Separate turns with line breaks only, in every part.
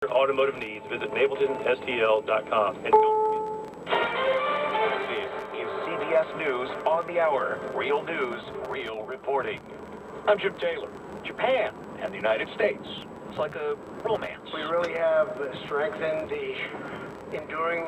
automotive needs, visit mapletonstl.com. And don't forget.
This is CBS News on the Hour. Real news, real reporting. I'm Jim Taylor. Japan and the United States. It's like a romance.
We really have strengthened the enduring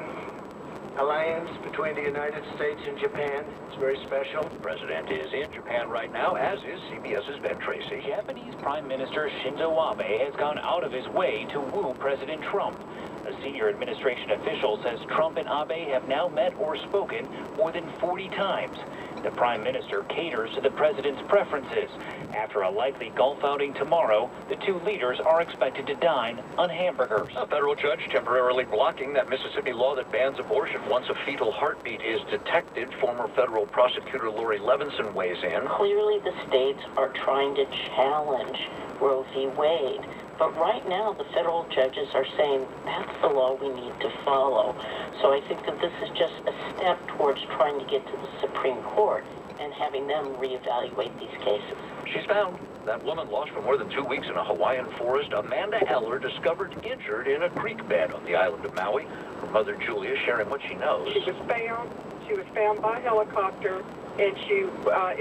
alliance between the United States and Japan. It's very special.
The president is in Japan right now, as is CBS's Ben Tracy.
Japanese Prime Minister Shinzo Abe has gone out of his way to woo President Trump. A senior administration official says Trump and Abe have now met or spoken more than 40 times. The Prime Minister caters to the president's preferences. After a likely golf outing tomorrow, the two leaders are expected to dine on hamburgers.
A federal judge temporarily blocking that Mississippi law that bans abortion once a fetal heartbeat is detected. Former federal prosecutor Lori Levinson weighs in.
Clearly the states are trying to challenge Roe v. Wade. But right now, the federal judges are saying that's the law we need to follow. So I think that this is just a step towards trying to get to the Supreme Court and having them reevaluate these cases.
She's found. That woman lost for more than 2 weeks in a Hawaiian forest. Amanda Eller discovered injured in a creek bed on the island of Maui. Her mother, Julia, sharing what she knows.
She was found by helicopter, and she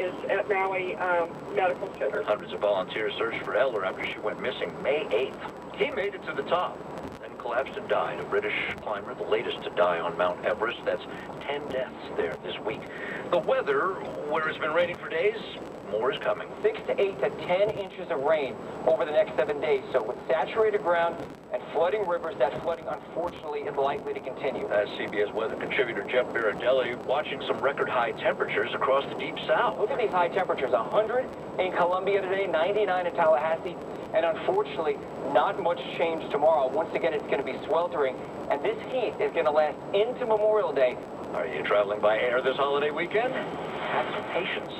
is at Maui Medical Center.
Hundreds of volunteers searched for Eller after she went missing May 8th. He made it to the top, then collapsed and died. A British climber, the latest to die on Mount Everest. That's 10 deaths there this week. The weather, where it's been raining for days, more is coming.
6 to 8 to 10 inches of rain over the next 7 days. So with saturated ground and flooding rivers, that flooding, unfortunately, is likely to continue.
As CBS weather contributor Jeff Baradelli watching some record high temperatures across the Deep South.
Look at these high temperatures. 100 in Columbia today, 99 in Tallahassee, and unfortunately, not much change tomorrow. Once again, it's going to be sweltering, and this heat is going to last into Memorial Day.
Are you traveling by air this holiday weekend? Have some patience.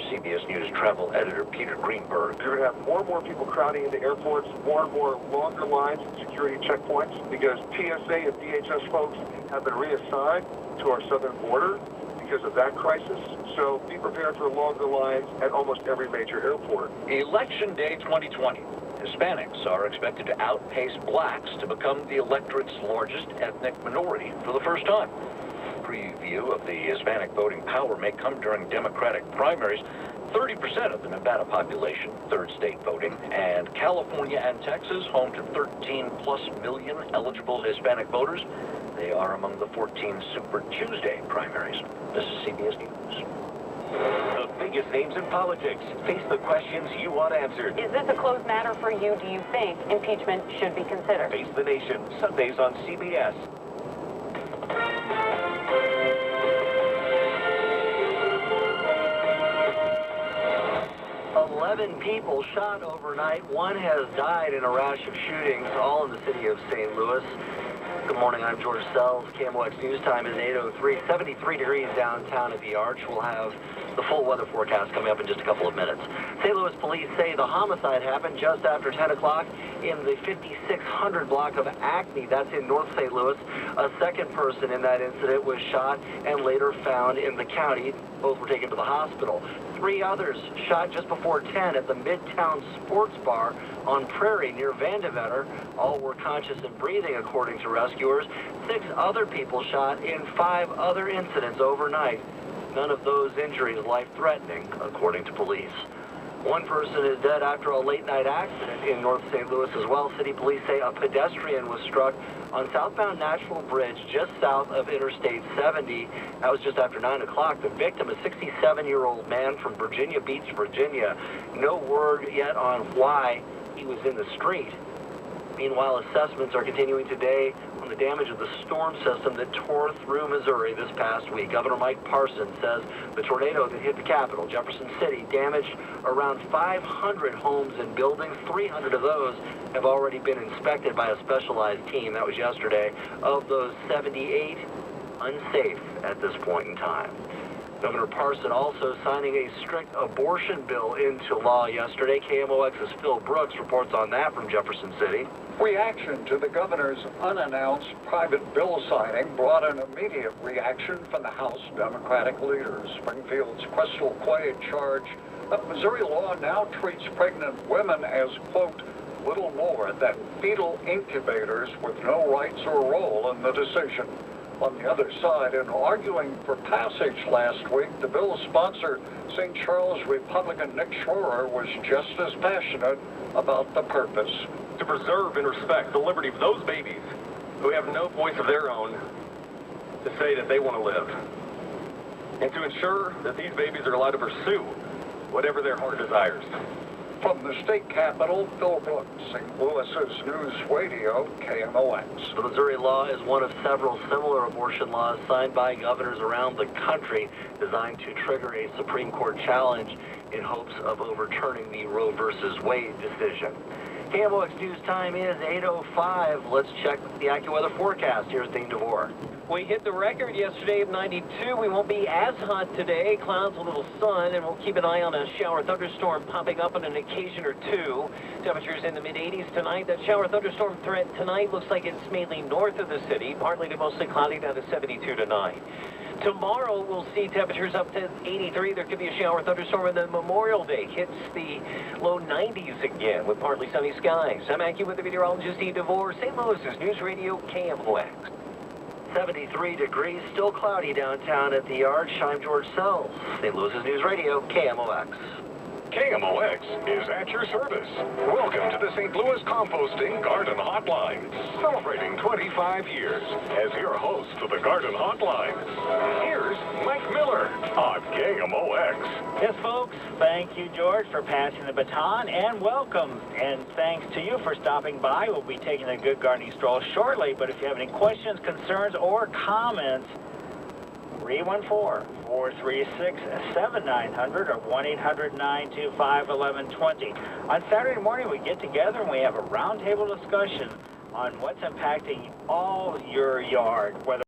CBS News travel editor Peter Greenberg.
You're going to have more and more people crowding into airports, more and more longer lines at security checkpoints, because TSA and DHS folks have been reassigned to our southern border because of that crisis. So be prepared for longer lines at almost every major airport.
Election Day 2020. Hispanics are expected to outpace blacks to become the electorate's largest ethnic minority for the first time. Preview of the Hispanic voting power may come during Democratic primaries. 30% of the Nevada population, third state voting, and California and Texas, home to 13+ million eligible Hispanic voters. They are among the 14 Super Tuesday primaries. This is CBS News.
The biggest names in politics face the questions you want answered.
Is this a closed matter for you? Do you think impeachment should be considered?
Face the Nation, Sundays on CBS.
11 people shot overnight. One has died in a rash of shootings, all in the city of St. Louis. Good morning, I'm George Sells. KMOX News Time is 8:03, 73 degrees downtown at the Arch. We'll have the full weather forecast coming up in just a couple of minutes. St. Louis police say the homicide happened just after 10 o'clock in the 5600 block of Acme. That's in North St. Louis. A second person in that incident was shot and later found in the county. Both were taken to the hospital. 3 others shot just before 10 at the Midtown Sports Bar on Prairie near Vandevetter. All were conscious and breathing, according to rescuers. 6 other people shot in 5 other incidents overnight. None of those injuries life-threatening, according to police. 1 person is dead after a late-night accident in North St. Louis as well. City police say a pedestrian was struck on southbound Nashville Bridge just south of Interstate 70. That was just after 9 o'clock. The victim, a 67-year-old man from Virginia Beach, Virginia. No word yet on why he was in the street. Meanwhile, assessments are continuing today on the damage of the storm system that tore through Missouri this past week. Governor Mike Parson says the tornado that hit the capital, Jefferson City, damaged around 500 homes and buildings. 300 of those have already been inspected by a specialized team. That was yesterday. Of those, 78 unsafe at this point in time. Governor Parson also signing a strict abortion bill into law yesterday. KMOX's Phil Brooks reports on that from Jefferson City.
Reaction to the governor's unannounced private bill signing brought an immediate reaction from the House Democratic leaders. Springfield's Crystal Quaid charged that Missouri law now treats pregnant women as, quote, little more than fetal incubators with no rights or role in the decision. On the other side, in arguing for passage last week, the bill's sponsor, St. Charles Republican Nick Schroer, was just as passionate about the purpose.
To preserve and respect the liberty of those babies who have no voice of their own to say that they want to live. And to ensure that these babies are allowed to pursue whatever their heart desires.
From the state capitol, Phil Brooks, St. Louis's News Radio, KMOX.
The Missouri law is one of several similar abortion laws signed by governors around the country designed to trigger a Supreme Court challenge in hopes of overturning the Roe versus Wade decision. KMOX News Time is 8:05. Let's check the AccuWeather forecast. Here's Dean DeVore.
We hit the record yesterday of 92. We won't be as hot today. Clouds, a little sun, and we'll keep an eye on a shower thunderstorm popping up on an occasion or two. Temperatures in the mid-80s tonight. That shower thunderstorm threat tonight looks like it's mainly north of the city, partly to mostly cloudy down to 72 tonight. Tomorrow, we'll see temperatures up to 83. There could be a shower thunderstorm, and then Memorial Day hits the low 90s again with partly sunny skies. I'm AccuWeather meteorologist Dean DeVore, St. Louis's News Radio KMOX.
73 degrees, still cloudy downtown at the Arch. I'm George Sells, St. Louis's News Radio, KMOX.
KMOX is at your service. Welcome to the St. Louis Composting Garden Hotline, celebrating 25 years. As your host of the Garden Hotline, here's Mike Miller on KMOX.
Yes, folks, thank you, George, for passing the baton, and welcome. And thanks to you for stopping by. We'll be taking a good gardening stroll shortly, but if you have any questions, concerns, or comments, 314-436-7900 or 1-800-925-1120. On Saturday morning, we get together and we have a roundtable discussion on what's impacting all your yard, whether